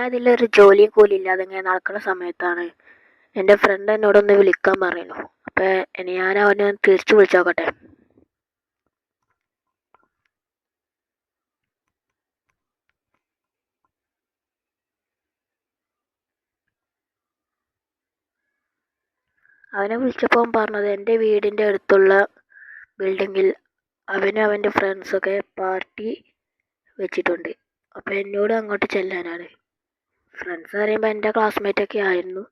അതിലൊരു ജോലിയും കൂലി ഇല്ലാതെ ഇങ്ങനെ നടക്കുന്ന സമയത്താണ് എൻ്റെ ഫ്രണ്ട് എന്നോടൊന്ന് വിളിക്കാൻ പറയുന്നു. അപ്പം ഇനി ഞാൻ അവനെ തിരിച്ചു വിളിച്ചു നോക്കട്ടെ. അവനെ വിളിച്ചപ്പോൾ പറഞ്ഞത് എൻ്റെ വീടിൻ്റെ അടുത്തുള്ള ബിൽഡിങ്ങിൽ അവനും അവൻ്റെ ഫ്രണ്ട്സൊക്കെ പാർട്ടി വെച്ചിട്ടുണ്ട്. അപ്പോൾ എന്നോട് അങ്ങോട്ട് ചെല്ലാനാണ്. ഫ്രണ്ട്സ് പറയുമ്പോൾ എൻ്റെ ക്ലാസ്മേറ്റൊക്കെ ആയിരുന്നു.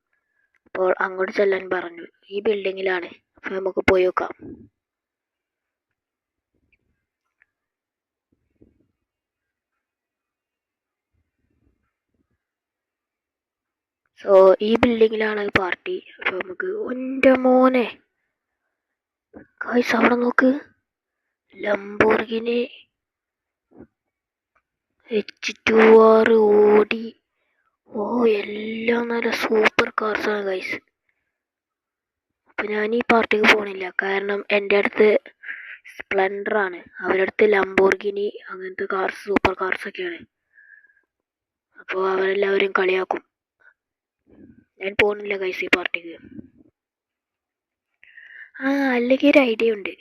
അപ്പോൾ അങ്ങോട്ട് ചെല്ലാൻ പറഞ്ഞു. ഈ ബിൽഡിങ്ങിലാണ്. അപ്പോൾ നമുക്ക് പോയി നോക്കാം. സോ ഈ ബിൽഡിങ്ങിലാണ് പാർട്ടി. അപ്പോൾ നമുക്ക് എൻ്റെ മോനെ ഗൈസ് അവിടെ നോക്ക്, ലംബോർഗിനി H2R ഓടി. ഓ എല്ലാം നല്ല സൂപ്പർ കാർസാണ് ഗൈസ്. അപ്പം ഞാൻ ഈ പാർട്ടിക്ക് പോകണില്ല, കാരണം എൻ്റെ അടുത്ത് സ്പ്ലെൻഡറാണ്, അവരുടെ അടുത്ത് ലംബോർഗിനി അങ്ങനത്തെ കാർസ് സൂപ്പർ കാർസൊക്കെയാണ്. അപ്പോൾ അവരെല്ലാവരും കളിയാക്കും. ഞാൻ പോകുന്നില്ല ഗൈസ് ഈ പാർട്ടിക്ക്. അല്ലെങ്കിൽ ഒരു ഐഡിയ ഉണ്ട്.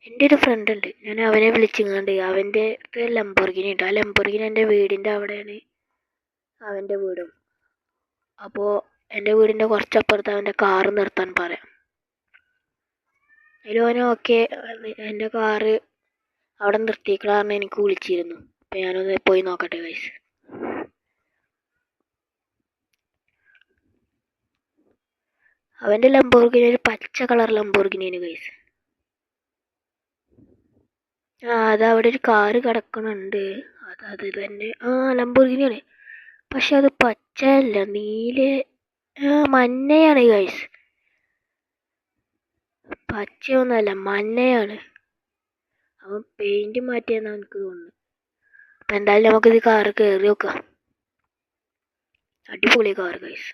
എൻ്റെ ഒരു ഫ്രണ്ട് ഉണ്ട്, ഞാൻ അവനെ വിളിച്ചിങ്ങാണ്ട് അവൻ്റെ അടുത്ത് ലംബോർഗിനി ഉണ്ട്. ആ ലംബോർഗിനി എൻ്റെ വീടിൻ്റെ അവിടെയാണ് അവൻ്റെ വീടും. അപ്പോൾ എൻ്റെ വീടിൻ്റെ കുറച്ചപ്പുറത്ത് അവൻ്റെ കാറ് നിർത്താൻ പറയാം. അതിൽ അവന് ഓക്കെ, എൻ്റെ കാറ് അവിടെ നിർത്തിക്കളാറിന് എനിക്ക് വിളിച്ചിരുന്നു. അപ്പം ഞാനൊന്ന് പോയി നോക്കട്ടെ ഗൈസ്. അവൻ്റെ ലംബോർഗിനി ഒരു പച്ച കളർ ലംബോർഗിനിയാണ് ഗൈസ്. അതവിടെ ഒരു കാറ് കിടക്കണുണ്ട്. അത് തന്നെ ലംബോർഗിനിയാണ്. പക്ഷെ അത് പച്ചയല്ല, മഞ്ഞയാണ് ഗൈസ്. പച്ചയൊന്നുമല്ല, മഞ്ഞയാണ്. അവൻ പെയിന്റ് മാറ്റിയെന്നാണ് എനിക്ക് തോന്നുന്നത്. അപ്പം എന്തായാലും നമുക്കിത് കാറ് കയറി നോക്കാം. അടിപൊളി കാറ് ഗൈസ്.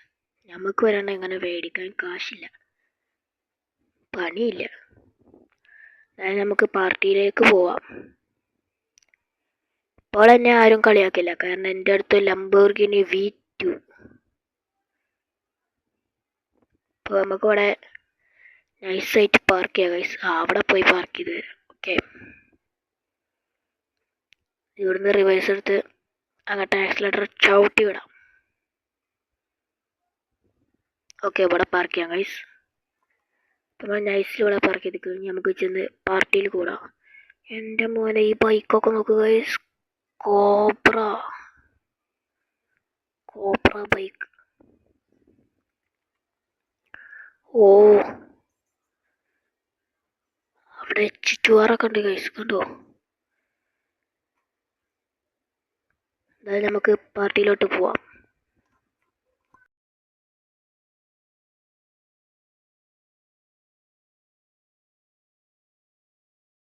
നമുക്ക് വരണം, ഇങ്ങനെ മേടിക്കാൻ കാശില്ല, പണിയില്ല. അതായത് നമുക്ക് പാർട്ടിയിലേക്ക് പോവാം. ഇപ്പോൾ എന്നെ ആരും കളിയാക്കില്ല, കാരണം എൻ്റെ അടുത്ത് ലംബോർഗിനി V2. അപ്പോൾ നമുക്കിവിടെ നൈസായിട്ട് പാർക്ക് ചെയ്യാം ഗൈസ്. അവിടെ പോയി പാർക്ക് ചെയ്ത് തരാം. ഓക്കെ, ഇവിടുന്ന് റിവേഴ്സ് എടുത്ത് അങ്ങോട്ട് ആക്സിലേറ്റർ ചവിട്ടി വിടാം. ഓക്കെ, ഇവിടെ പാർക്ക് ചെയ്യാം ഗൈസ്. നമ്മൾ നൈസിൽ ഇവിടെ പാർക്ക് ചെയ്ത് കഴിഞ്ഞ് നമുക്ക് ചെന്ന് പാർട്ടിയിൽ കൂടാം. എൻ്റെ മോനെ ഈ ബൈക്കൊക്കെ നോക്കുക ഗൈസ്, കോബ്ര ബൈക്ക്. ഓ അവിടെ H2R ഉണ്ട് ഗൈസ്, കണ്ടോ? എന്തായാലും നമുക്ക് പാർട്ടിയിലോട്ട് പോവാം.